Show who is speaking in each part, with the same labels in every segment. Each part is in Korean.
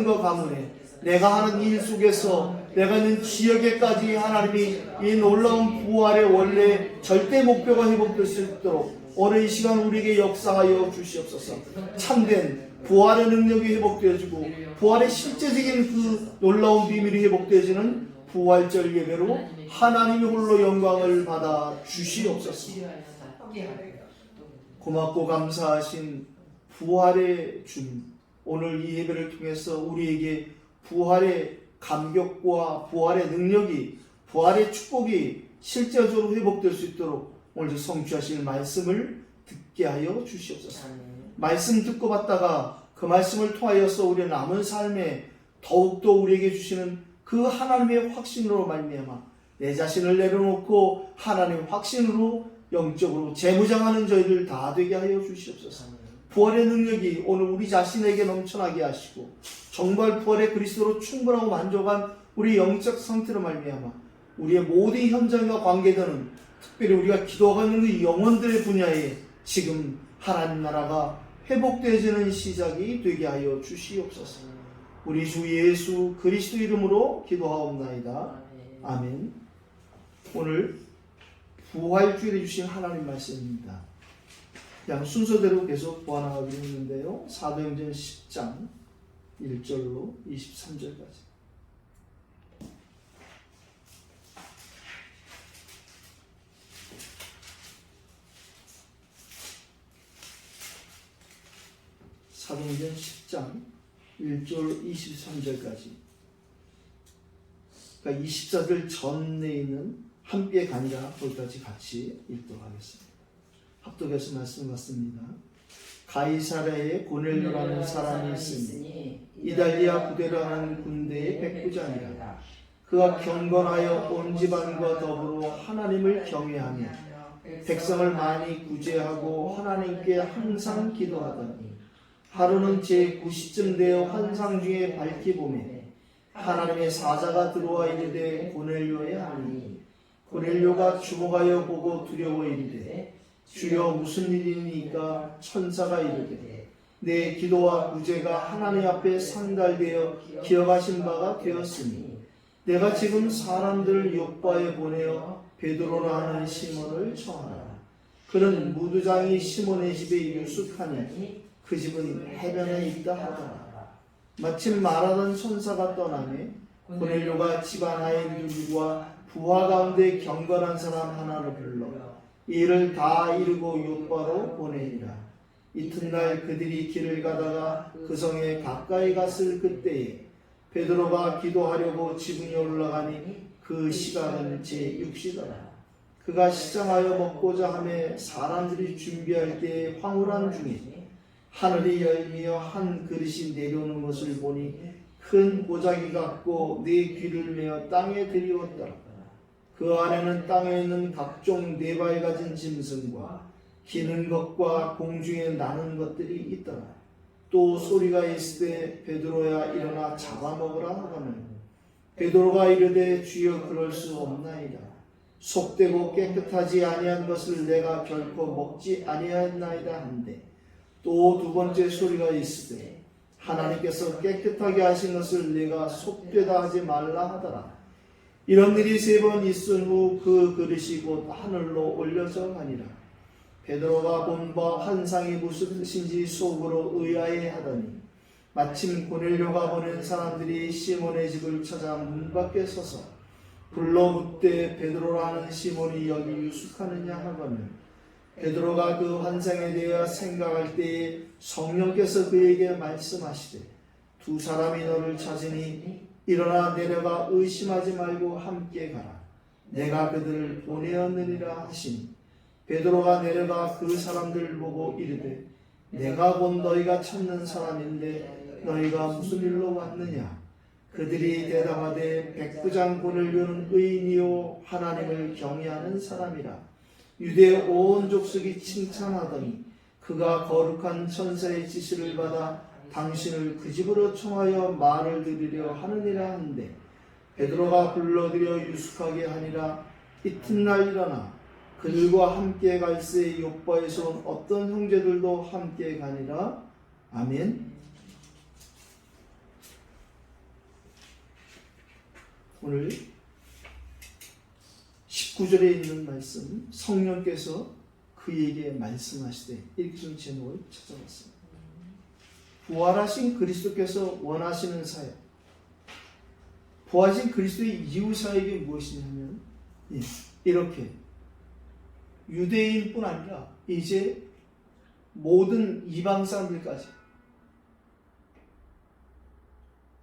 Speaker 1: 것 가문에 내가 하는 일 속에서 내가 있는 지역에까지 하나님이 이 놀라운 부활의 원래 절대 목표가 회복될 수 있도록 오늘 이 시간 우리에게 역사하여 주시옵소서. 참된 부활의 능력이 회복되어지고 부활의 실제적인 그 놀라운 비밀이 회복되어지는 부활절 예배로 하나님이 홀로 영광을 받아 주시옵소서. 고맙고 감사하신 부활의 주님, 오늘 이 예배를 통해서 우리에게 부활의 감격과 부활의 능력이, 부활의 축복이 실제적으로 회복될 수 있도록 오늘 성취하실 말씀을 듣게 하여 주시옵소서. 말씀 듣고 받다가 그 말씀을 통하여서 우리의 남은 삶에 더욱더 우리에게 주시는 그 하나님의 확신으로 말미암아 내 자신을 내려놓고 하나님의 확신으로 영적으로 재무장하는 저희들 다 되게 하여 주시옵소서. 부활의 능력이 오늘 우리 자신에게 넘쳐나게 하시고 정말 부활의 그리스도로 충분하고 만족한 우리 영적 상태로 말미암아 우리의 모든 현장과 관계되는 특별히 우리가 기도하고 있는 그 영혼들의 분야에 지금 하나님 나라가 회복되어지는 시작이 되게 하여 주시옵소서. 우리 주 예수 그리스도 이름으로 기도하옵나이다. 아멘. 오늘 부활주일에 주신 하나님 말씀입니다. 그냥 순서대로 계속 보아나가기로 했는데요. 사도행전 10장 1절로 23절까지. 사도행전 10장 1절 23절까지. 그러니까 24절 전에 있는 함께 가니라 거기까지 같이 읽도록 하겠습니다. 합독해서 말씀 받습니다. 가이사랴에 고넬료라는 사람이 있으니 이달리아 부대라는 군대의 백부장이라. 그가 경건하여 온 집안과 더불어 하나님을 경외하며 백성을 많이 구제하고 하나님께 항상 기도하더니 하루는 제9시쯤 되어 환상 중에 밝히 보매 하나님의 사자가 들어와 이르되 고넬료에 하니 고넬료가 주목하여 보고 두려워 이르되 주여 무슨 일이니까? 천사가 이르되 내 기도와 구제가 하나님 앞에 상달되어 기억하신 바가 되었으니 내가 지금 사람들을 요빠에 보내어 베드로라 하는 시몬을 청하라. 그는 무두장이 시몬의 집에 유숙하니 그 집은 해변에 있다 하더라. 마침 말하던 천사가 떠나매 고넬료가 집안 아이 누구와 부하 가운데 경건한 사람 하나를 불러 이를 다 이루고 요빠로 보내니라. 이튿날 그들이 길을 가다가 그 성에 가까이 갔을 그때에 베드로가 기도하려고 지붕에 올라가니 그 시각은 제6시더라. 그가 시장하여 먹고자 하며 사람들이 준비할 때에 황홀한 중에 하늘이 열리며 한 그릇이 내려오는 것을 보니 큰 보자기 같고 네 귀를 메어 땅에 들이웠더라. 그 안에는 땅에 있는 각종 네 발 가진 짐승과 기는 것과 공중에 나는 것들이 있더라. 또 소리가 있으되 베드로야 일어나 잡아먹으라 하거늘 베드로가 이르되 주여 그럴 수 없나이다. 속되고 깨끗하지 아니한 것을 내가 결코 먹지 아니하였나이다 한데 또 두 번째 소리가 있으되 하나님께서 깨끗하게 하신 것을 내가 속되다 하지 말라 하더라. 이런 일이 3번 있은 후 그 그릇이 곧 하늘로 올려져 가니라. 베드로가 본 바 환상이 무슨 뜻인지 속으로 의아해 하더니 마침 고넬료가 보낸 사람들이 시몬의 집을 찾아 문 밖에 서서 불러 묻되 베드로라는 시몬이 여기 유숙하느냐 하거늘 베드로가 그 환상에 대하여 생각할 때에 성령께서 그에게 말씀하시되 두 사람이 너를 찾으니 일어나 내려가 의심하지 말고 함께 가라. 내가 그들을 보내었느니라 하시니 베드로가 내려가 그 사람들을 보고 이르되 내가 본 너희가 찾는 사람인데 너희가 무슨 일로 왔느냐? 그들이 대답하되 백부장 고넬료는 의인이요 하나님을 경외하는 사람이라. 유대 온 족속이 칭찬하더니 그가 거룩한 천사의 지시를 받아 당신을 그 집으로 청하여 말을 들으려 하느니라 한데 베드로가 불러들여 유숙하게 하니라. 이튿날 일어나 그들과 함께 갈새 요빠에서 온 어떤 형제들도 함께 가니라. 아멘. 오늘 19절에 있는 말씀, 성령께서 그에게 말씀하시되, 이렇게 좀 제목을 찾아봤습니다. 부활하신 그리스도께서 원하시는 사역, 부활하신 그리스도의 이후 사역이 무엇이냐면, 이렇게 유대인뿐 아니라 이제 모든 이방 사람들까지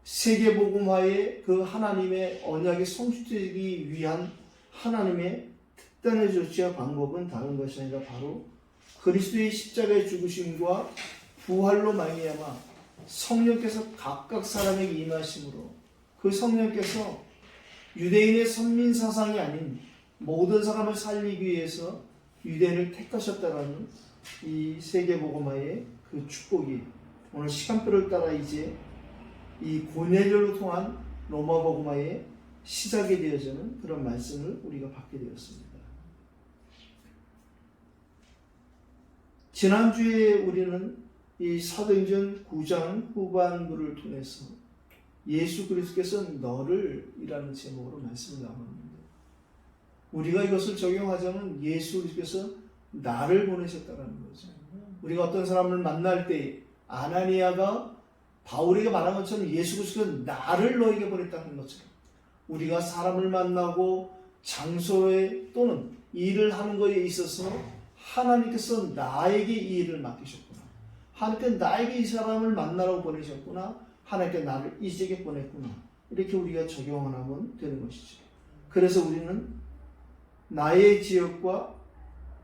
Speaker 1: 세계복음화의 그 하나님의 언약이 성취되기 위한 하나님의 특단의 조치와 방법은 다른 것이 아니라 바로 그리스도의 십자가의 죽으심과 부활로 말미암아 성령께서 각각 사람에게 임하심으로 그 성령께서 유대인의 선민 사상이 아닌 모든 사람을 살리기 위해서 유대인을 택하셨다라는 이 세계복음화의 그 축복이 오늘 시간표를 따라 이제 이 고넬료로 통한 로마복음화의 시작이 되어지는 그런 말씀을 우리가 받게 되었습니다. 지난주에 우리는 이 사도행전 9장 후반부를 통해서 예수 그리스도께서 너를 이라는 제목으로 말씀을 나눴는데, 우리가 이것을 적용하자면 예수 그리스도께서 나를 보내셨다는 거죠. 우리가 어떤 사람을 만날 때 아나니아가 바울에게 말한 것처럼 예수 그리스도께서 나를 너에게 보냈다는 것처럼 우리가 사람을 만나고 장소에 또는 일을 하는 것에 있어서 하나님께서 나에게 이 일을 맡기셨구나, 하나님께서 나에게 이 사람을 만나라고 보내셨구나, 하나님께서 나를 이 지역에 보냈구나, 이렇게 우리가 적용하면 되는 것이죠. 그래서 우리는 나의 지역과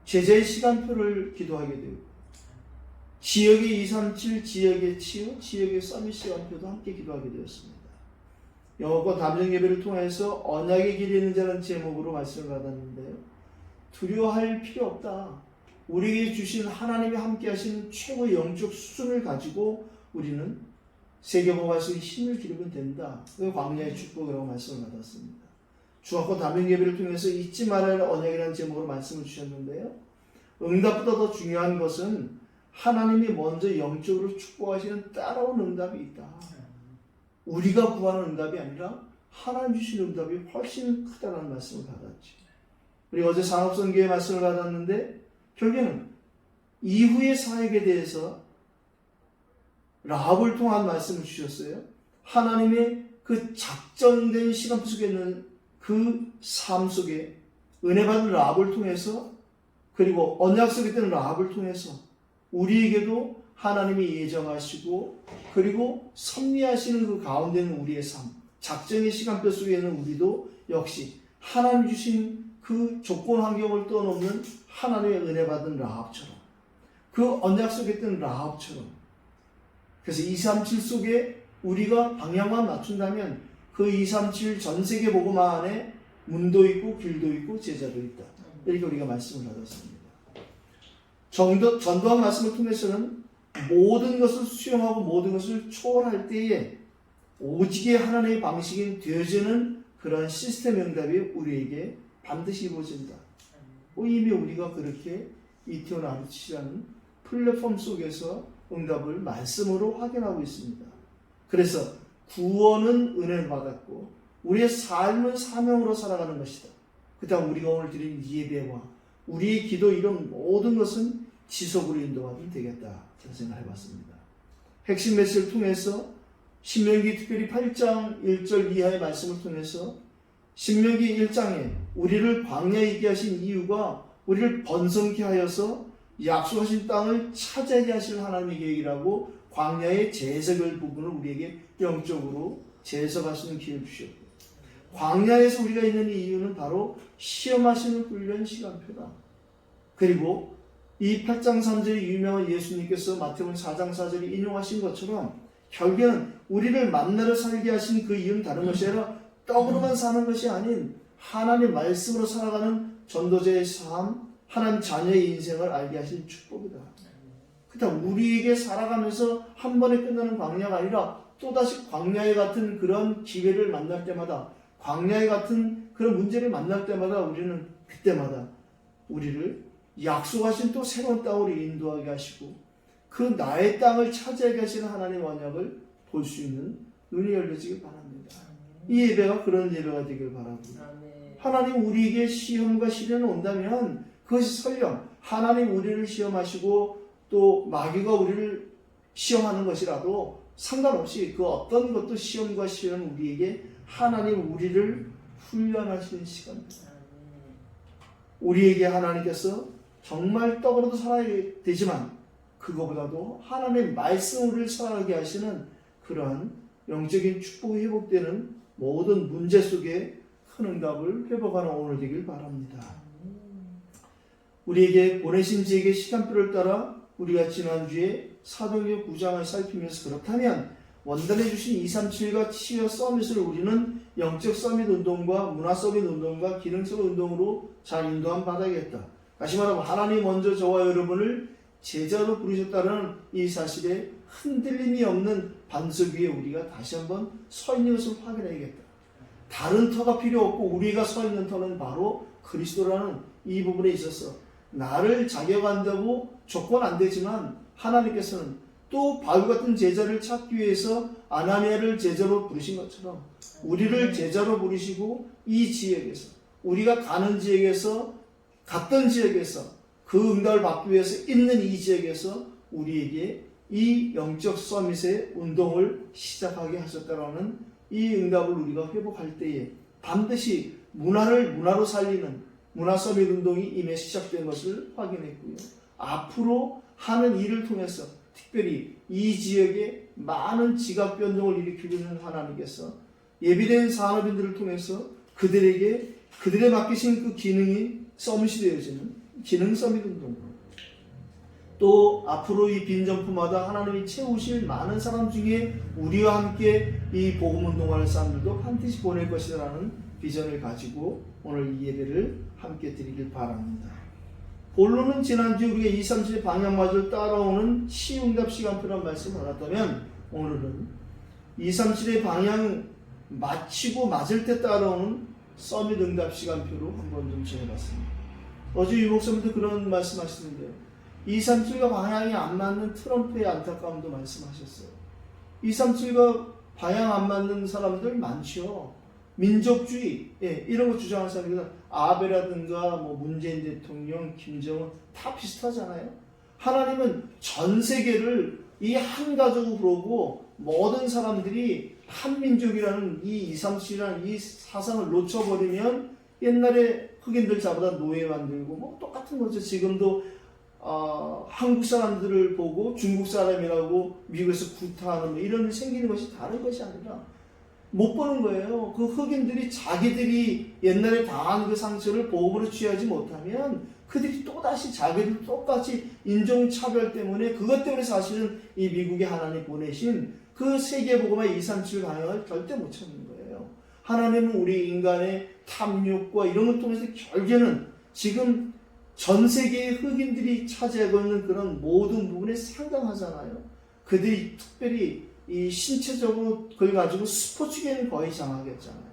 Speaker 1: 제자의 시간표를 기도하게 되고, 지역의 237, 지역의 치유, 지역의 서밋 시간표도 함께 기도하게 되었습니다. 영어권 담정 예배를 통해서 언약의 길이 있는 자라는 제목으로 말씀을 받았는데요. 두려워할 필요 없다. 우리에게 주신 하나님이 함께 하시는 최고의 영적 수준을 가지고 우리는 세계복음화에서 힘을 기르면 된다. 그 광야의 축복이라고 말씀을 받았습니다. 중학교 담임 예배를 통해서 잊지 말아야 할 언약이라는 제목으로 말씀을 주셨는데요. 응답보다 더 중요한 것은 하나님이 먼저 영적으로 축복하시는 따라온 응답이 있다. 우리가 구하는 응답이 아니라 하나님 주신 응답이 훨씬 크다는 말씀을 받았죠. 우리 어제 산업선교의 말씀을 받았는데 결국에는 이후의 사역에 대해서 라합을 통한 말씀을 주셨어요. 하나님의 그 작정된 시간 속에 있는 그 삶 속에 은혜 받은 라합을 통해서, 그리고 언약 속에 있는 라합을 통해서 우리에게도 하나님이 예정하시고 그리고 섭리하시는 그 가운데 있는 우리의 삶, 작정의 시간표 속에 있는 우리도 역시 하나님 주신 그 조건 환경을 떠넘는 하나님의 은혜 받은 라합처럼, 그 언약 속에 있던 라합처럼, 그래서 237 속에 우리가 방향만 맞춘다면 그 237 전 세계 복음화 안에 문도 있고 길도 있고 제자도 있다. 이렇게 우리가 말씀을 받았습니다. 전도한 말씀을 통해서는 모든 것을 수용하고 모든 것을 초월할 때에 오직의 하나님의 방식이 되어지는 그러한 시스템 응답이 우리에게 반드시 이루어진다. 이미 우리가 그렇게 이태원 아르치라는 플랫폼 속에서 응답을 말씀으로 확인하고 있습니다. 그래서 구원은 은혜를 받았고 우리의 삶은 사명으로 살아가는 것이다. 그 다음 우리가 오늘 드린 예배와 우리의 기도, 이런 모든 것은 지속으로 인도하면 되겠다 저는 생각해봤습니다. 핵심 메시지를 통해서 신명기 특별히 8장 1절 이하의 말씀을 통해서 신명기 1장에 우리를 광야에 있게 하신 이유가 우리를 번성케 하여서 약속하신 땅을 차지하게 하실 하나님의 계획이라고 광야의 재해석을 부분을 우리에게 영적으로 재해석하시는 기회를 주셨고, 광야에서 우리가 있는 이유는 바로 시험하시는 훈련 시간표다. 그리고 이 8장 3절의 유명한 예수님께서 마태복음 4장 4절에 인용하신 것처럼 결국에는 우리를 만나러 살게 하신 그 이유는 다른 것이 아니라 떡으로만 사는 것이 아닌 하나님의 말씀으로 살아가는 전도자의 삶, 하나님 자녀의 인생을 알게 하신 축복이다. 그다음 우리에게 살아가면서 한 번에 끝나는 광야가 아니라 또다시 광야에 같은 그런 기회를 만날 때마다, 광야에 같은 그런 문제를 만날 때마다 우리는 그때마다 우리를 약속하신 또 새로운 땅으로 인도하게 하시고 그 나의 땅을 차지하게 하시는 하나님의 언약을 볼 수 있는 눈이 열려지길 바랍니다. 이 예배가 그런 예배가 되길 바랍니다. 하나님 우리에게 시험과 시련이 온다면 그것이 설령 하나님 우리를 시험하시고 또 마귀가 우리를 시험하는 것이라도 상관없이 그 어떤 것도 시험과 시련은 우리에게 하나님 우리를 훈련하시는 시간입니다. 우리에게 하나님께서 정말 떡으로도 살아야 되지만 그거보다도 하나님의 말씀을 살아가게 하시는 그러한 영적인 축복이 회복되는 모든 문제 속에 큰 응답을 회복하는 오늘 되길 바랍니다. 우리에게 보내신 지에게 시간표를 따라 우리가 지난주에 사도행전 9장을 살피면서 그렇다면 원단해 주신 237과 치유 서밋을 우리는 영적 서밋 운동과 문화 서밋 운동과 기능적 운동으로 잘 인도함 받아야겠다. 다시 말하면 하나님 먼저 저와 여러분을 제자로 부르셨다는 이 사실에 흔들림이 없는 반석 위에 우리가 다시 한번 서 있는 것을 확인해야겠다. 다른 터가 필요 없고 우리가 서 있는 터는 바로 그리스도라는 이 부분에 있어서 나를 자격한다고 조건 안 되지만 하나님께서는 또 바울 같은 제자를 찾기 위해서 아나니아를 제자로 부르신 것처럼 우리를 제자로 부르시고 이 지역에서 우리가 가는 지역에서 갔던 지역에서 그 응답을 받기 위해서 있는 이 지역에서 우리에게 이 영적 서밋의 운동을 시작하게 하셨다라는 이 응답을 우리가 회복할 때에 반드시 문화를 문화로 살리는 문화 서밋 운동이 이미 시작된 것을 확인했고요. 앞으로 하는 일을 통해서 특별히 이 지역에 많은 지각 변동을 일으키고 있는 하나님께서 예비된 산업인들을 통해서 그들에 맡기신 그 기능이 서밋이 되어지는 기능 서밋 운동, 또 앞으로 이 빈점포마다 하나님이 채우실 많은 사람 중에 우리와 함께 이 복음 운동하는 사람들도 반드시 보낼 것이라는 비전을 가지고 오늘 이 예배를 함께 드리길 바랍니다. 본론은 지난주 우리가 237 방향마저 따라오는 시응답 시간표라는 말씀을 알았다면 오늘은 237의 방향 마치고 맞을 때 따라오는 서밋 응답 시간표로 한번 좀 정해봤습니다. 어제 유목사님도 그런 말씀 하시는데요. 237과 방향이 안 맞는 트럼프의 안타까움도 말씀하셨어요. 237과 방향 안 맞는 사람들 많죠. 민족주의, 이런 거 주장하는 사람들은 아베라든가 문재인 대통령, 김정은 다 비슷하잖아요. 하나님은 전 세계를 이 한 가족으로 보고 모든 사람들이 한 민족이라는 이 237이라는 이 사상을 놓쳐버리면 옛날에 흑인들 잡아다 노예 만들고 똑같은 거죠. 지금도 한국 사람들을 보고 중국 사람이라고 미국에서 구타하는 이런 일이 생기는 것이 다른 것이 아니라 못 보는 거예요. 그 흑인들이 자기들이 옛날에 당한 그 상처를 보복으로 취하지 못하면 그들이 또다시 자기들 똑같이 인종차별 때문에 그것 때문에 사실은 이 미국에 하나님 보내신 그 세계복음의 237 방향을 절대 못 찾는 거예요. 하나님은 우리 인간의 탐욕과 이런 것 통해서 결국에는 지금 전 세계의 흑인들이 차지하고 있는 그런 모든 부분에 상당하잖아요. 그들이 특별히 이 신체적으로 그걸 가지고 스포츠계는 거의 장악했잖아요.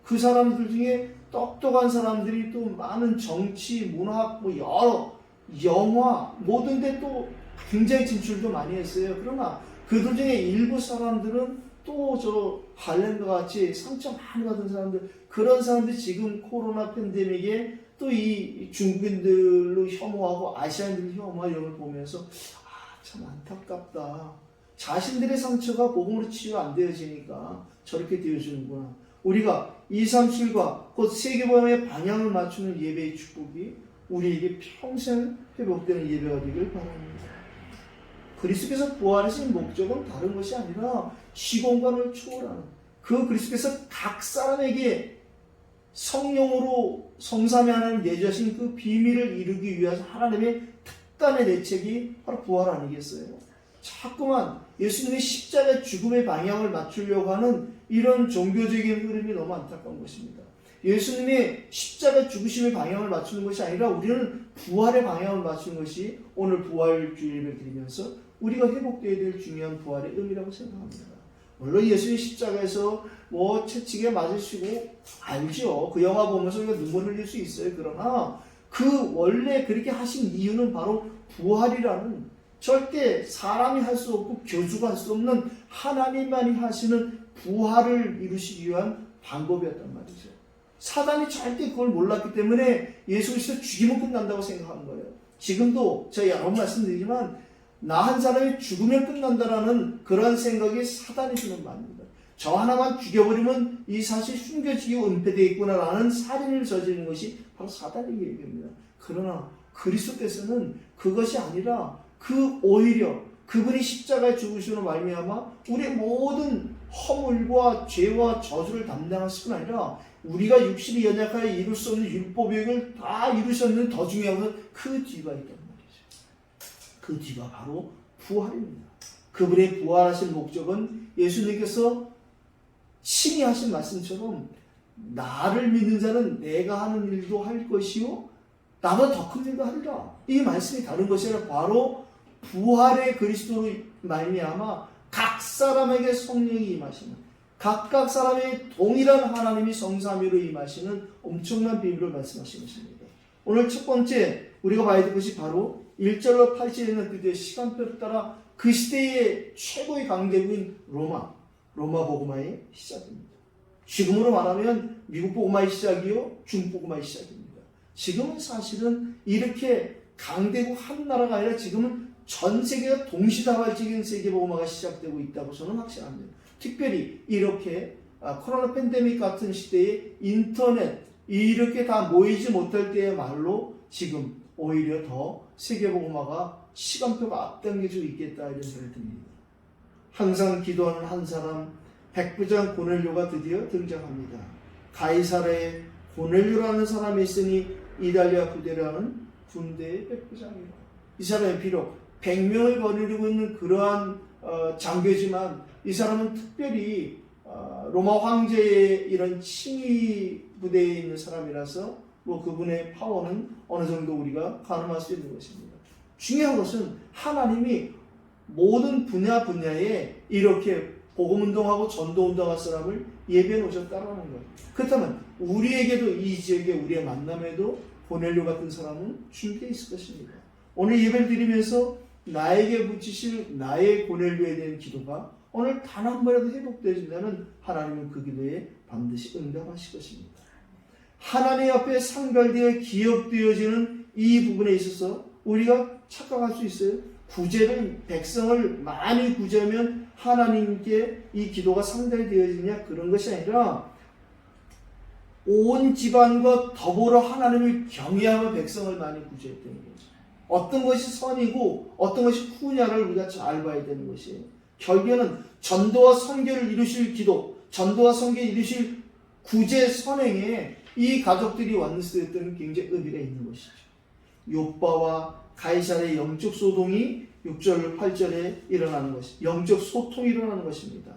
Speaker 1: 그 사람들 중에 똑똑한 사람들이 또 많은 정치, 문학, 여러 영화 모든 데 또 굉장히 진출도 많이 했어요. 그러나 그들 중에 일부 사람들은 또 저 할렘과 같이 상처 많이 받은 사람들, 그런 사람들이 지금 코로나 팬데믹에 또 이 중국인들로 혐오하고 아시아인들을 혐오하고 이런 걸 보면서 참 안타깝다. 자신들의 상처가 복음으로 치유 안 되어지니까 저렇게 되어지는구나. 우리가 237과 곧 세계복음의 방향을 맞추는 예배의 축복이 우리에게 평생 회복되는 예배가 되길 바랍니다. 그리스도께서 부활하신 목적은 다른 것이 아니라 시공간을 초월하는 그 그리스도께서 각 사람에게 성령으로 성삼위 하나님 내주하신 그 비밀을 이루기 위해서 하나님의 특단의 대책이 바로 부활 아니겠어요? 자꾸만 예수님의 십자가 죽음의 방향을 맞추려고 하는 이런 종교적인 흐름이 너무 안타까운 것입니다. 예수님의 십자가 죽으심의 방향을 맞추는 것이 아니라 우리는 부활의 방향을 맞추는 것이 오늘 부활주일을 드리면서 우리가 회복되어야 될 중요한 부활의 의미라고 생각합니다. 물론 예수님 십자가에서 채찍에 맞으시고 알죠. 그 영화 보면서 우리가 눈물 흘릴 수 있어요. 그러나 그 원래 그렇게 하신 이유는 바로 부활이라는 절대 사람이 할 수 없고 교주가 할 수 없는 하나님만이 하시는 부활을 이루시기 위한 방법이었단 말이죠. 사단이 절대 그걸 몰랐기 때문에 예수 그리스도 죽이면 끝난다고 생각한 거예요. 지금도 제가 여러 번 말씀드리지만 나 한 사람이 죽으면 끝난다라는 그런 생각이 사단이 주는 말입니다. 저 하나만 죽여버리면 이 사실이 숨겨지고 은폐되어 있구나라는 살인을 저지르는 것이 바로 사단의 계획입니다. 그러나 그리스도께서는 그것이 아니라 오히려 그분이 십자가에 죽으심으로 말미암아 우리의 모든 허물과 죄와 저주를 담당하실 뿐 아니라 우리가 육신이 연약하여 이룰 수 없는 율법의 의를 다 이루셨는 더 중요한 것은 그 뒤가 있단 말이죠. 그 뒤가 바로 부활입니다. 그분의 부활하신 목적은 예수님께서 친히 하신 말씀처럼 나를 믿는 자는 내가 하는 일도 할 것이요 나보다 더 큰 일도 하리라. 이 말씀이 다른 것이 아니라 바로 부활의 그리스도로 말미암아 각 사람에게 성령이 임하시는, 각각 사람의 동일한 하나님이 성삼위로 임하시는 엄청난 비밀을 말씀하시는 것입니다. 오늘 첫 번째 우리가 봐야 될 것이 바로 1절로 8절에는 드디어 시간표를 따라 그 시대의 최고의 강대국인 로마 복음화의 시작입니다. 지금으로 말하면 미국 복음화의 시작이요 중국 복음화의 시작입니다. 지금은 사실은 이렇게 강대국 한 나라가 아니라 지금은 전 세계가 동시다발적인 세계 복음화가 시작되고 있다고 저는 확신합니다. 특별히 이렇게 코로나 팬데믹 같은 시대에 인터넷 이렇게 다 모이지 못할 때야말로 지금 오히려 더 세계 복음화가 시간표가 앞당겨지고 있겠다 이런 생각이 듭니다. 항상 기도하는 한 사람 백부장 고넬료가 드디어 등장합니다. 가이사라에 고넬료라는 사람이 있으니 이달리아 부대를 하는 군대의 백부장이라. 이 사람이 비록 100명을 거느리고 있는 그러한 장교지만 이 사람은 특별히 로마 황제의 이런 칭의 부대에 있는 사람이라서 그분의 파워는 어느 정도 우리가 가늠할 수 있는 것입니다. 중요한 것은 하나님이 모든 분야에 이렇게 복음운동하고 전도운동할 사람을 예배해 놓으셨다라는 거예요. 그렇다면 우리에게도 이 지역에 우리의 만남에도 고넬료 같은 사람은 준비되어 있을 것입니다. 오늘 예배를 드리면서 나에게 붙이실 나의 고넬료에 대한 기도가 오늘 단 한 번이라도 회복되어진다면 하나님은 그 기도에 반드시 응답하실 것입니다. 하나님 앞에 상별되어 기억되어지는 이 부분에 있어서 우리가 착각할 수 있어요. 백성을 많이 구제하면 하나님께 이 기도가 상달되어지냐 그런 것이 아니라 온 집안과 더불어 하나님을 경외하며 백성을 많이 구제했다는 거죠. 어떤 것이 선이고 어떤 것이 후냐를 우리가 잘 봐야 되는 것이에요. 결국에는 전도와 선교를 이루실 기도, 전도와 선교를 이루실 구제 선행에 이 가족들이 왔을 때는 굉장히 의미가 있는 것이죠. 욥바와 가이사의 영적 소동이 6절, 8절에 일어나는 것이 영적 소통이 일어나는 것입니다.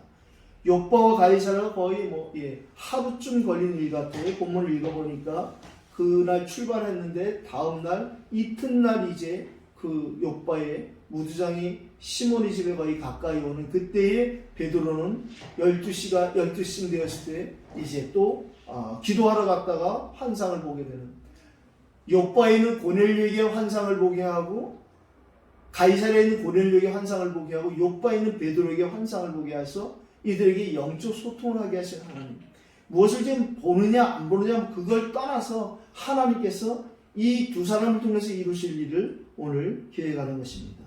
Speaker 1: 욥바와 가이사가 거의 하루쯤 걸린 일 같아요. 본문을 읽어보니까 그날 출발했는데 다음날 이튿날 이제 그 욥바의 무두장이 시몬이 집에 거의 가까이 오는 그때에 베드로는 12시쯤 되었을 때 이제 또 기도하러 갔다가 환상을 보게 되는, 욥바에 있는 고넬료에게 환상을 보게 하고 가이사랴에 있는 고넬료에게 환상을 보게 하고 욥바에 있는 베드로에게 환상을 보게 해서 이들에게 영적 소통을 하게 하신 하나님. 무엇을 지금 보느냐 안 보느냐 그걸 떠나서 하나님께서 이 두 사람을 통해서 이루실 일을 오늘 계획하는 것입니다.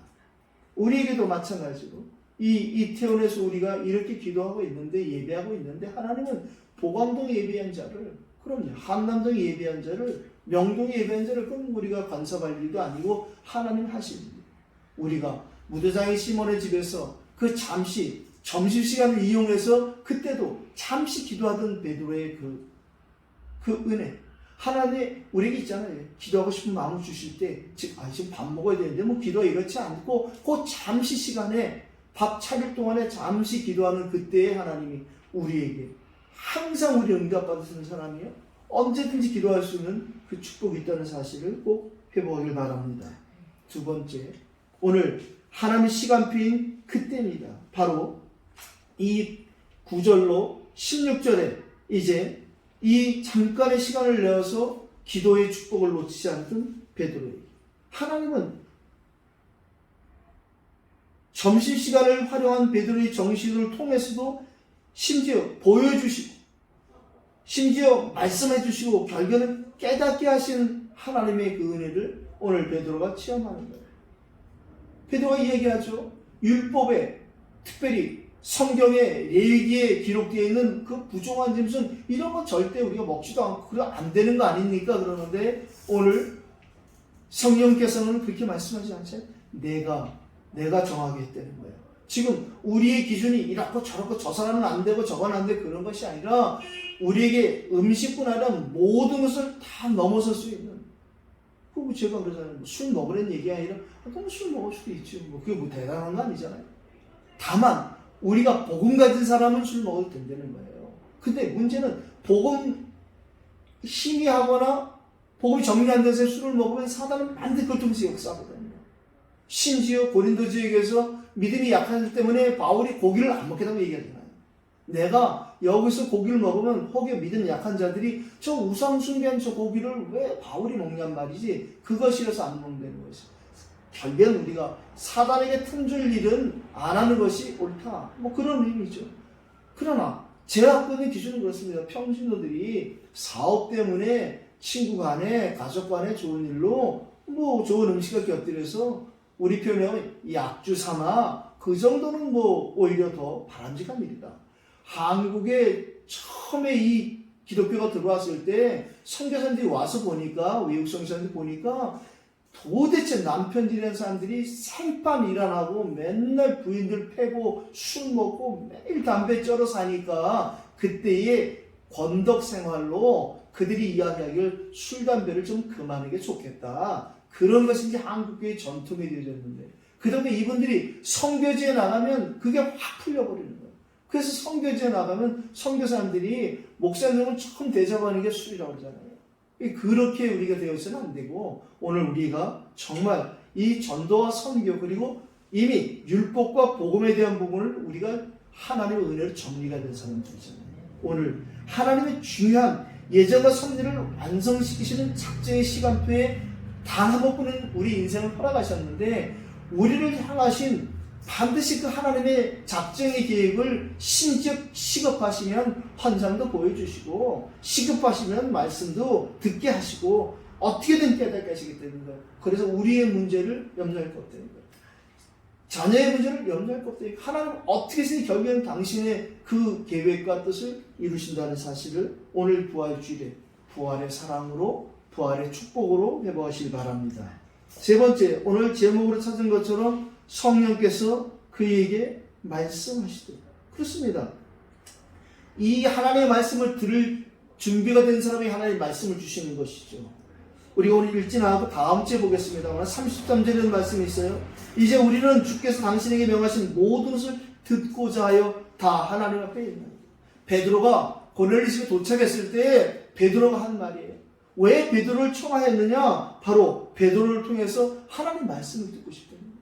Speaker 1: 우리에게도 마찬가지로 이태원에서 우리가 이렇게 기도하고 있는데 예배하고 있는데 하나님은 보감동에 예배한 자를, 그럼요, 한남동에 예배한 자를, 명동에 예배한 자를 그럼 우리가 간섭할 일도 아니고 하나님 하실 일. 우리가 무대장의 시몬의 집에서 그 잠시 점심시간을 이용해서 그때도 잠시 기도하던 베드로의 그 은혜, 하나님 우리에게 있잖아요. 기도하고 싶은 마음을 주실 때 지금 밥 먹어야 되는데 기도가 이렇지 않고 그 잠시 시간에 밥 차릴 동안에 잠시 기도하는 그때에 하나님이 우리에게 항상 우리 응답받으시는 사람이요 언제든지 기도할 수 있는 그 축복이 있다는 사실을 꼭 회복하길 바랍니다. 두 번째, 오늘 하나님의 시간표인 그때입니다. 바로 이 9절로 16절에 이제 이 잠깐의 시간을 내어서 기도의 축복을 놓치지 않던 베드로에게 하나님은 점심시간을 활용한 베드로의 정신을 통해서도 심지어 보여주시고 심지어 말씀해 주시고 결국에는 깨닫게 하신 하나님의 그 은혜를 오늘 베드로가 체험하는 거예요. 베드로가 이야기하죠. 율법에 특별히 성경에 레위기에 기록되어 있는 그 부정한 짐승 이런 건 절대 우리가 먹지도 않고 그래 안 되는 거 아닙니까? 그러는데 오늘 성령께서는 그렇게 말씀하지 않죠. 내가 정하게 했다는 거예요. 지금 우리의 기준이 이렇고 저렇고 저 사람은 안 되고 저건 안 되고 그런 것이 아니라 우리에게 음식뿐 아니라 모든 것을 다 넘어설 수 있는. 그거 제가 그러잖아요. 술 먹으라는 얘기가 아니라 그럼 술 먹을 수도 있지. 그게 뭐 대단한 거 아니잖아요. 다만 우리가 복음 가진 사람은 술 먹어도 된다는 거예요. 근데 문제는 복음 희미하거나 복음이 정리 안 돼서 술을 먹으면 사단은 반드시 그걸 통해서 역사하거든요. 심지어 고린도 지역에서 믿음이 약하기 때문에 바울이 고기를 안 먹겠다고 얘기하잖아요. 내가 여기서 고기를 먹으면 혹여 믿음 약한 자들이 저 우상 숭배한 저 고기를 왜 바울이 먹냔 말이지. 그거 싫어서 안 먹는다는 것이. 결국엔 우리가 사단에게 틈줄 일은 안 하는 것이 옳다. 뭐 그런 의미죠. 그러나 제가 갖고 있는 기준은 그렇습니다. 평신도들이 사업 때문에 친구 간에 가족 간에 좋은 일로 뭐 좋은 음식을 곁들여서 우리 표현하면 약주 삼아 그 정도는 뭐 오히려 더 바람직한 일이다. 한국에 처음에 이 기독교가 들어왔을 때 선교사님들이 와서 보니까 외국 선교사님들 보니까 도대체 남편들이라는 사람들이 생판 일 안 하고 맨날 부인들 패고 술 먹고 매일 담배 쩔어 사니까 그때의 권덕 생활로 그들이 이야기하기를 술 담배를 좀 그만하는 게 좋겠다. 그런 것이 이제 한국교의 전통이 되어졌는데 그 다음에 이분들이 선교지에 나가면 그게 확 풀려버리는 거예요. 그래서 선교지에 나가면 선교사님들이 목사님은 처음 대접하는 게 술이라고 하잖아요. 그렇게 우리가 되어서는 안 되고 오늘 우리가 정말 이 전도와 선교 그리고 이미 율법과 복음에 대한 부분을 우리가 하나님의 은혜로 정리가 된 사람들이잖아요. 오늘 하나님의 중요한 예정과 섭리를 완성시키시는 작정의 시간표에 단 한 번뿐인 우리 인생을 허락하셨는데 우리를 향하신 반드시 그 하나님의 작정의 계획을 심지어 시급하시면 환상도 보여주시고 시급하시면 말씀도 듣게 하시고 어떻게든 깨닫게 하시기 때문에 그래서 우리의 문제를 염려할 것 없다는 거예요. 자녀의 문제를 염려할 것 없다는 거예요. 하나님 어떻게 해서 결국에는 당신의 그 계획과 뜻을 이루신다는 사실을 오늘 부활주일에 부활의 사랑으로 부활의 축복으로 회복하시기 바랍니다. 세 번째, 오늘 제목으로 찾은 것처럼 성령께서 그에게 말씀하시더라. 그렇습니다. 이 하나님의 말씀을 들을 준비가 된 사람이 하나님의 말씀을 주시는 것이죠. 우리가 오늘 읽지 않고 다음 주에 보겠습니다. 오늘 33절에 말씀이 있어요. 이제 우리는 주께서 당신에게 명하신 모든 것을 듣고자 하여 다 하나님 앞에 있는. 베드로가 고넬리스가 도착했을 때 베드로가 한 말이에요. 왜 베드로를 청하했느냐? 바로 베드로를 통해서 하나님 말씀을 듣고 싶다는 거예요.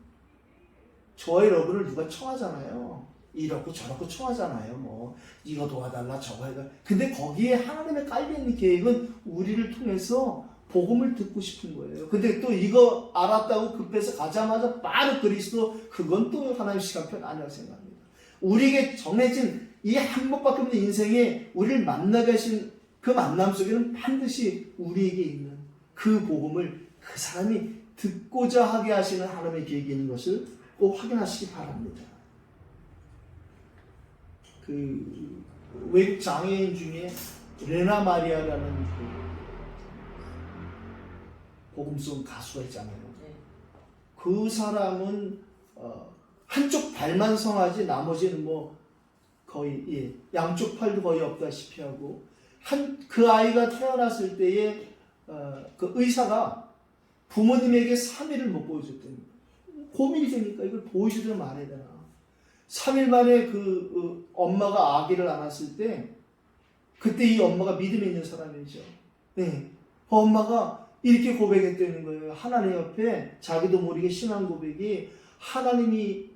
Speaker 1: 저와 여러분을 누가 청하잖아요. 이렇고 저렇고 청하잖아요. 뭐 이거 도와달라 저거 해달라. 근데 거기에 하나님의 깔려있는 계획은 우리를 통해서 복음을 듣고 싶은 거예요. 근데 또 이거 알았다고 급해서 가자마자 바로 그리스도 그건 또 하나님의 시간표 아니라고 생각합니다. 우리에게 정해진 이 한 번밖에 없는 인생에 우리를 만나게 하신 그 만남 속에는 반드시 우리에게 있는 그 복음을 그 사람이 듣고자 하게 하시는 하나님의 계획이 있는 것을 꼭 확인하시기 바랍니다. 그 외국 장애인 중에 레나 마리아라는 그 복음송 가수가 있잖아요. 그 사람은 한쪽 발만 성하지 나머지는 뭐 거의 양쪽 팔도 거의 없다시피 하고 그 아이가 태어났을 때에 그 의사가 부모님에게 3일을 못 보여줬대요. 고민이 되니까 이걸 보여주든 말아야 되나. 3일 만에 그 엄마가 아기를 안았을 때 그때 이 엄마가 믿음이 있는 사람이죠. 네. 그 엄마가 이렇게 고백했다는 거예요. 하나님 옆에 자기도 모르게 신앙 고백이 하나님이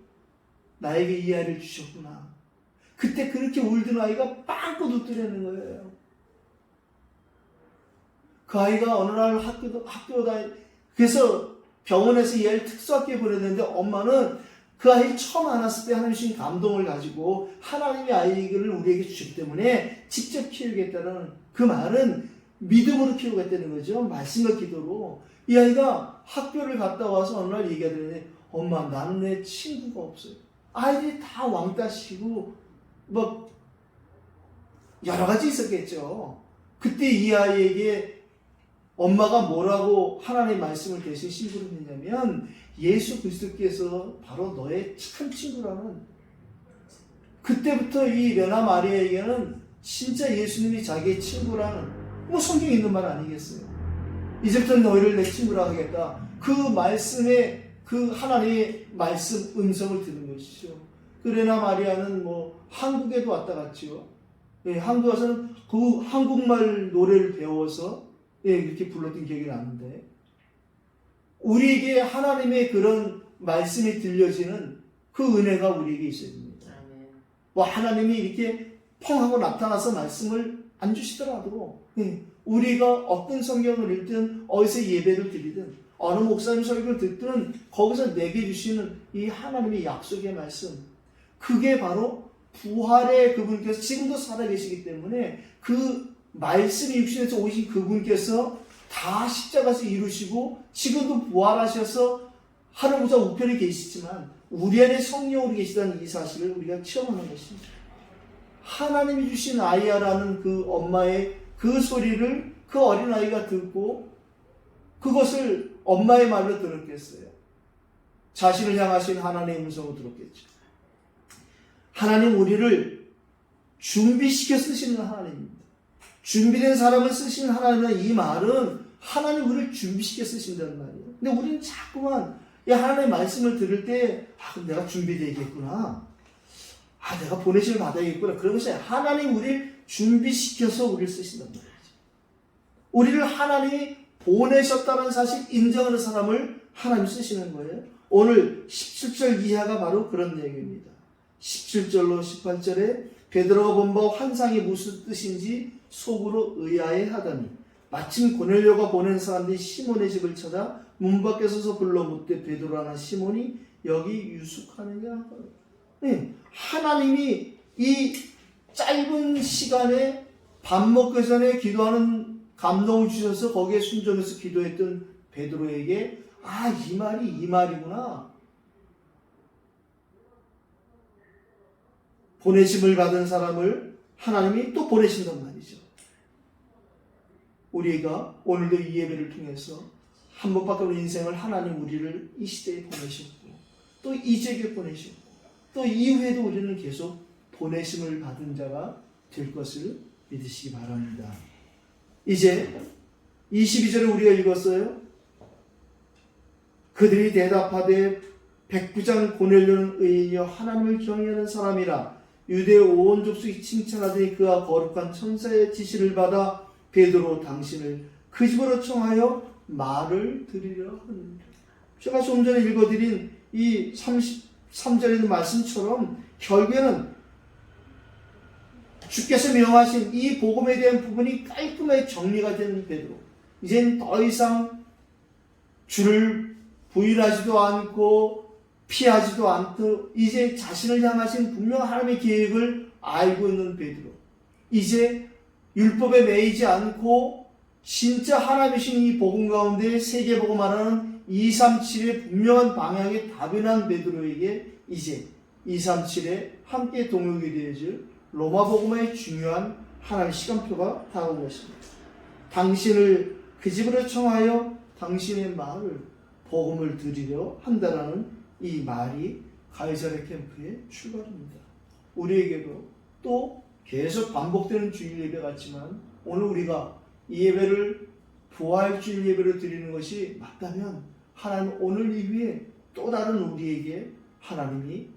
Speaker 1: 나에게 이 아이를 주셨구나. 그때 그렇게 울던 아이가 빵긋 웃더라는 거예요. 그 아이가 어느 날 학교 다니 그래서 병원에서 이 아이를 특수학교에 보냈는데 엄마는 그 아이 처음 안았을 때 하나님 주신 감동을 가지고 하나님의 아이를 우리에게 주셨기 때문에 직접 키우겠다는 그 말은 믿음으로 키우겠다는 거죠. 말씀과 기도로. 이 아이가 학교를 갔다 와서 어느 날 얘기하더니 엄마 나는 내 친구가 없어요. 아이들이 다 왕따시고 뭐 여러 가지 있었겠죠. 그때 이 아이에게 엄마가 뭐라고 하나님의 말씀을 대신 신고를 했냐면 예수 그리스도께서 바로 너의 참 친구라는, 그때부터 이 레나 마리아에게는 진짜 예수님이 자기의 친구라는, 뭐 성경에 있는 말 아니겠어요. 이제부터 너희를 내 친구라 하겠다. 그 말씀에 그 하나님의 말씀 음성을 듣는 것이죠. 그 레나 마리아는 뭐 한국에도 왔다 갔죠. 예, 한국 와서는 그 한국말 노래를 배워서 이렇게 불렀던 기억이 나는데, 우리에게 하나님의 그런 말씀이 들려지는 그 은혜가 우리에게 있어야 됩니다. 뭐 하나님이 이렇게 펑 하고 나타나서 말씀을 안 주시더라도 우리가 어떤 성경을 읽든 어디서 예배를 드리든 어느 목사님 설교를 듣든 거기서 내게 주시는 이 하나님의 약속의 말씀, 그게 바로 부활의 그분께서 지금도 살아계시기 때문에 그 말씀이 육신에서 오신 그분께서 다 십자가에서 이루시고 지금도 부활하셔서 하늘보다 우편에 계시지만 우리 안에 성령으로 계시다는 이 사실을 우리가 체험하는 것입니다. 하나님이 주신 아이야라는 그 엄마의 그 소리를 그 어린아이가 듣고 그것을 엄마의 말로 들었겠어요. 자신을 향하신 하나님의 음성을 들었겠죠. 하나님 우리를 준비시켜 쓰시는 하나님입니다. 준비된 사람을 쓰시는 하나님은, 이 말은 하나님 우리를 준비시켜 쓰신다는 말이에요. 근데 우리는 자꾸만 이 하나님의 말씀을 들을 때 그럼 내가 준비되겠구나, 내가 보내심을 받아야겠구나, 그런 것이 아니라 하나님 우리를 준비시켜서 우리를 쓰신다는 말이죠. 우리를 하나님이 보내셨다는 사실 인정하는 사람을 하나님 쓰시는 거예요. 오늘 17절 이하가 바로 그런 내용입니다. 17절로 18절에 베드로가 본 바 환상이 무슨 뜻인지 속으로 의아해하더니 마침 고넬료가 보낸 사람들이 시몬의 집을 찾아 문 밖에 서서 불러 묻되 베드로라는 시몬이 여기 유숙하느냐. 네, 하나님이 이 짧은 시간에 밥 먹기 전에 기도하는 감동을 주셔서 거기에 순종해서 기도했던 베드로에게 이 말이 이 말이구나. 보내심을 받은 사람을 하나님이 또 보내신단 말이죠. 우리가 오늘도 이 예배를 통해서 한 번밖에 없는 인생을 하나님 우리를 이 시대에 보내셨고 또 이 지역에 보내셨고 또 이후에도 우리는 계속 보내심을 받은 자가 될 것을 믿으시기 바랍니다. 이제 22절에 우리가 읽었어요. 그들이 대답하되 백부장 고넬료는 의인이여 하나님을 경외하는 사람이라 유대 온 족속이 칭찬하더니 그가 거룩한 천사의 지시를 받아 베드로 당신을 그 집으로 청하여 말을 드리려 하느니라. 제가 좀 전에 읽어드린 이 33절에 있는 말씀처럼 결국에는 주께서 명하신 이 복음에 대한 부분이 깔끔하게 정리가 된 베드로, 이젠 더 이상 주를 부인하지도 않고 피하지도 않고 이제 자신을 향하신 분명한 하나님의 계획을 알고 있는 베드로, 이제 율법에 매이지 않고 진짜 하나님이신 이 복음 가운데 세계복음 하나는 237의 분명한 방향에 답이 난 베드로에게 이제 237에 함께 동역이 되어질 로마 복음의 중요한 하나님의 시간표가 다가온 것입니다. 당신을 그 집으로 청하여 당신의 말을 복음을 드리려 한다라는 이 말이 가이사랴 캠프의 출발입니다. 우리에게도 또 계속 반복되는 주일 예배 같지만 오늘 우리가 이 예배를 부활 주일 예배로 드리는 것이 맞다면 하나님 오늘 이후에 또 다른 우리에게 하나님이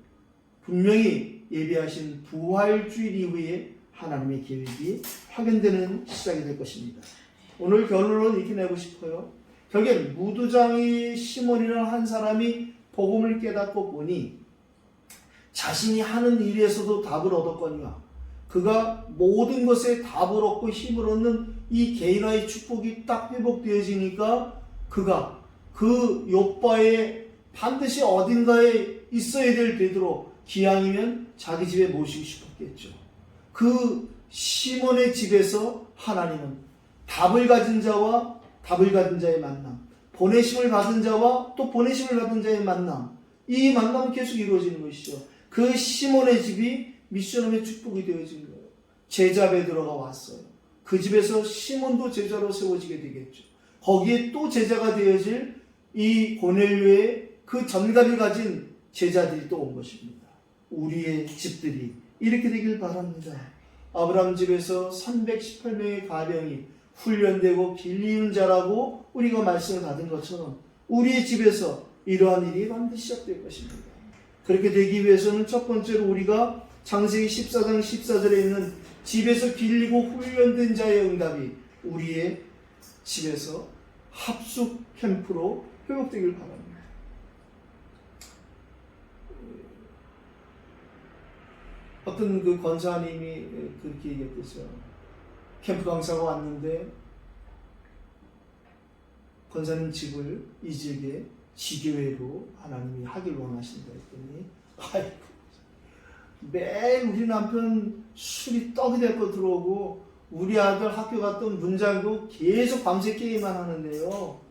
Speaker 1: 분명히 예배하신 부활 주일 이후에 하나님의 계획이 확인되는 시작이 될 것입니다. 오늘 결론은 이렇게 내고 싶어요. 결국에 무두장이 시몬이라는 한 사람이 복음을 깨닫고 보니 자신이 하는 일에서도 답을 얻었거니와 그가 모든 것에 답을 얻고 힘을 얻는 이 개인화의 축복이 딱 회복되어지니까 그가 그 욥바의 반드시 어딘가에 있어야 될 베드로, 기왕이면 자기 집에 모시고 싶었겠죠. 그 시몬의 집에서 하나님은 답을 가진 자와 답을 가진 자의 만남, 보내심을 받은 자와 또 보내심을 받은 자의 만남, 이 만남은 계속 이루어지는 것이죠. 그 시몬의 집이 미션홈의 축복이 되어진 거예요. 제자 베드로가 왔어요. 그 집에서 시몬도 제자로 세워지게 되겠죠. 거기에 또 제자가 되어질 이 고넬료의 그 정답을 가진 제자들이 또 온 것입니다. 우리의 집들이 이렇게 되길 바랍니다. 아브라함 집에서 318명의 가병이 훈련되고 빌리는 자라고 우리가 말씀을 받은 것처럼 우리의 집에서 이러한 일이 반드시 시작될 것입니다. 그렇게 되기 위해서는 첫 번째로 우리가 창세기 14장 14절에 있는 집에서 빌리고 훈련된 자의 응답이 우리의 집에서 합숙 캠프로 회복되길 바랍니다. 어떤 그 권사님이 그렇게 얘기했겠죠. 캠프 강사가 왔는데 권사님 집을 이 지역에 지교회로 하나님이 하길 원하신다 했더니, 아이고, 매일 우리 남편 술이 떡이 되고 들어오고 우리 아들 학교 갔던 문 잠그고 계속 밤새 게임만 하는데요.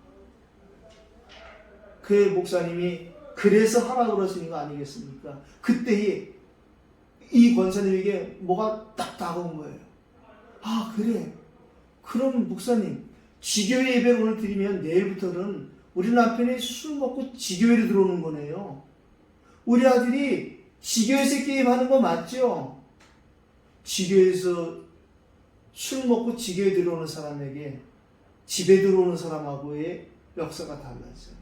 Speaker 1: 그 목사님이 그래서 하라고 그러시는 거 아니겠습니까? 그때 이 권사님에게 뭐가 딱 다가온 거예요. 아, 그래. 그럼 목사님, 지교회 예배를 오늘 드리면 내일부터는 우리 남편이 술 먹고 지교회로 들어오는 거네요. 우리 아들이 지교회에서 게임하는 거 맞죠? 지교회에서 술 먹고 지교회 들어오는 사람에게 집에 들어오는 사람하고의 역사가 달라져요.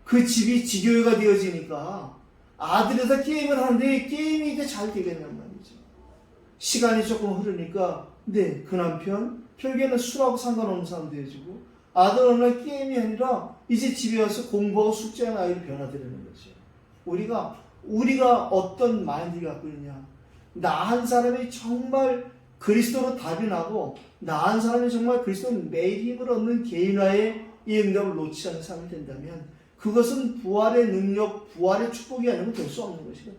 Speaker 1: 그 집이 지교회가 되어지니까 아들이 다 게임을 하는데 게임이 이제 잘 되겠냔 말이죠. 시간이 조금 흐르니까 그 남편 결국에는 술하고 상관없는 사람 되어지고, 아들 어느 날 게임이 아니라 이제 집에 와서 공부하고 숙제하는 아이로 변화되는 거죠. 우리가 어떤 마인드를 갖고 있냐, 나 한 사람이 정말 그리스도로 답이 나고 나 한 사람이 정말 그리스도 매일 힘을 얻는 개인화의 이 응답을 놓치지 않는 사람이 된다면 그것은 부활의 능력, 부활의 축복이 아니면 될 수 없는 것이고,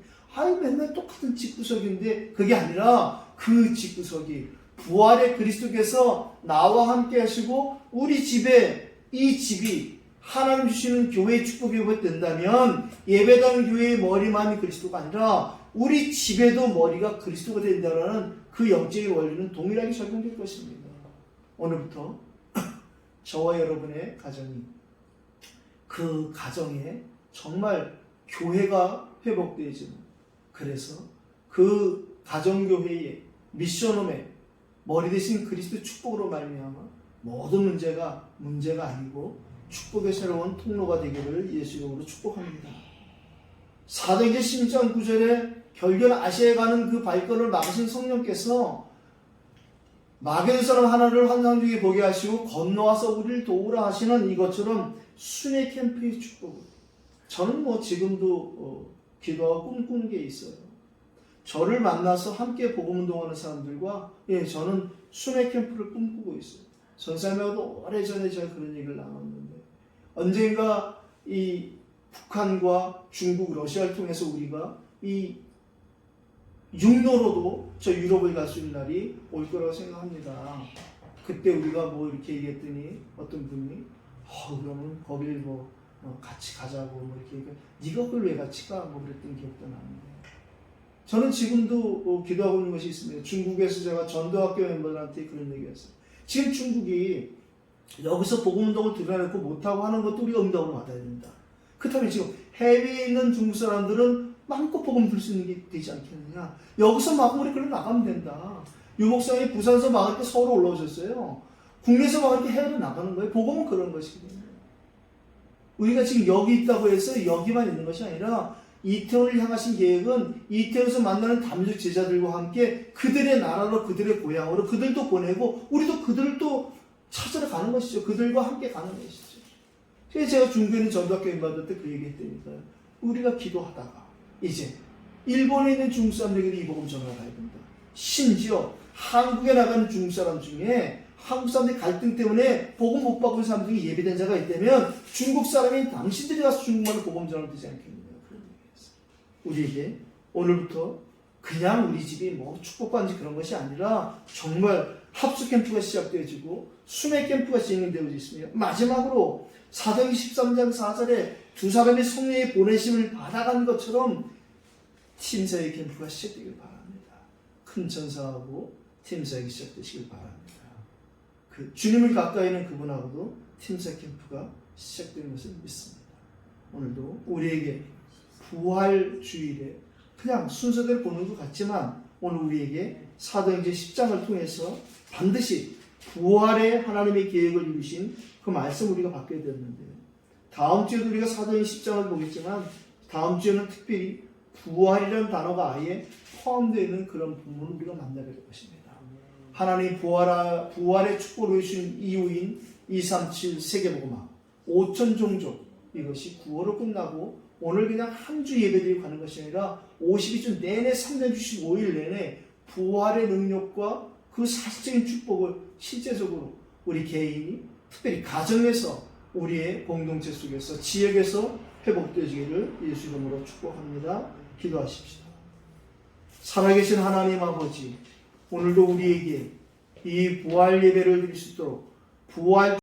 Speaker 1: 맨날 똑같은 집구석인데 그게 아니라 그 집구석이 부활의 그리스도께서 나와 함께 하시고 우리 집에 이 집이 하나님 주시는 교회의 축복이 된다면 예배당 교회의 머리만이 그리스도가 아니라 우리 집에도 머리가 그리스도가 된다는 그 영적인 원리는 동일하게 적용될 것입니다. 오늘부터 저와 여러분의 가정이 그 가정에 정말 교회가 회복되어지는, 그래서 그 가정교회의 미션홈의 머리 대신 그리스도 축복으로 말미암아 모든 문제가 아니고 축복의 새로운 통로가 되기를 예수 이름으로 축복합니다. 사도행전 16장 9절에 결결 아시아에 가는 그 발걸음을 막으신 성령께서 마게돈 사람 하나를 환상 중에 보게 하시고 건너와서 우리를 도우라 하시는 이것처럼 순회 캠프의 축복을, 저는 지금도 기도하고 꿈꾸는 게 있어요. 저를 만나서 함께 복음 운동하는 사람들과 저는 순회 캠프를 꿈꾸고 있어요. 전사님하고도 오래전에 제가 그런 얘기를 나눴는데, 언젠가 이 북한과 중국, 러시아를 통해서 우리가 이 육로로도 저 유럽을 갈 수 있는 날이 올 거라고 생각합니다. 그때 우리가 이렇게 얘기했더니 어떤 분이 그러면 거길 같이 가자고 이렇게, 네가 그걸 왜 같이 가? 그랬던 기억도 나는데, 저는 지금도 기도하고 있는 것이 있습니다. 중국에서 제가 전도학교 멤버들한테 그런 얘기했어요. 지금 중국이 여기서 복음운동을 드러내고 못하고 하는 것도 우리가 응답으로 받아야 된다. 그렇다면 지금 해외에 있는 중국 사람들은 마음껏 복음 들 수 있는 게 되지 않겠느냐. 여기서 막 우리 그냥 나가면 된다. 유목사님이 부산에서 막을 때 서울로 올라오셨어요. 국내에서 막을 때 해외로 나가는 거예요. 복음은 그런 것이거든요. 우리가 지금 여기 있다고 해서 여기만 있는 것이 아니라 이태원을 향하신 계획은 이태원에서 만나는 담력 제자들과 함께 그들의 나라로, 그들의 고향으로 그들도 보내고 우리도 그들도 찾으러 가는 것이죠. 그들과 함께 가는 것이죠. 그래서 제가 중교인 전도학교 멤버들 때 그 얘기 했다니까요. 우리가 기도하다가 이제 일본에 있는 중국 사람들에게 이 복음 전하러 가야 된다. 심지어 한국에 나가는 중국 사람 중에 한국 사람들의 갈등 때문에 복음 못 받고 있는 사람 중에 예비된 자가 있다면 중국 사람인 당신들이 가서 중국말로 복음 전하면 되지 않겠느냐. 그런 얘기였어요. 우리에게 오늘부터 그냥 우리 집이 뭐 축복받는지 그런 것이 아니라 정말 합숙 캠프가 시작되어지고 수매 캠프가 진행되어지고 있습니다. 마지막으로 사도행전 13장 4절에 두 사람이 성령의 보내심을 받아간 것처럼 팀사의 캠프가 시작되길 바랍니다. 큰 천사하고 팀사에게 시작되시길 바랍니다. 그 주님을 가까이 있는 그분하고도 팀사 캠프가 시작되는 것을 믿습니다. 오늘도 우리에게 부활 주일에 그냥 순서대로 보는 것 같지만 오늘 우리에게 사도행전 10장을 통해서 반드시 부활의 하나님의 계획을 이루신 그 말씀 우리가 받게 되었는데요. 다음 주에도 우리가 사도행전 10장을 보겠지만 다음 주에는 특별히 부활이라는 단어가 아예 포함되어 있는 그런 부분을 우리가 만나게 될 것입니다. 하나님 부활의 축복을 주신 이유인 237 세계복음화 5천 종족 이것이 9월로 끝나고 오늘 그냥 한 주 예배드리고 가는 것이 아니라 52주 내내 365일 내내 부활의 능력과 그 사실적인 축복을 실제적으로 우리 개인이 특별히 가정에서 우리의 공동체 속에서 지역에서 회복되어지기를 예수 이름으로 축복합니다. 기도하십시다. 살아계신 하나님 아버지 오늘도 우리에게 이 부활 예배를 드릴 수 있도록 부활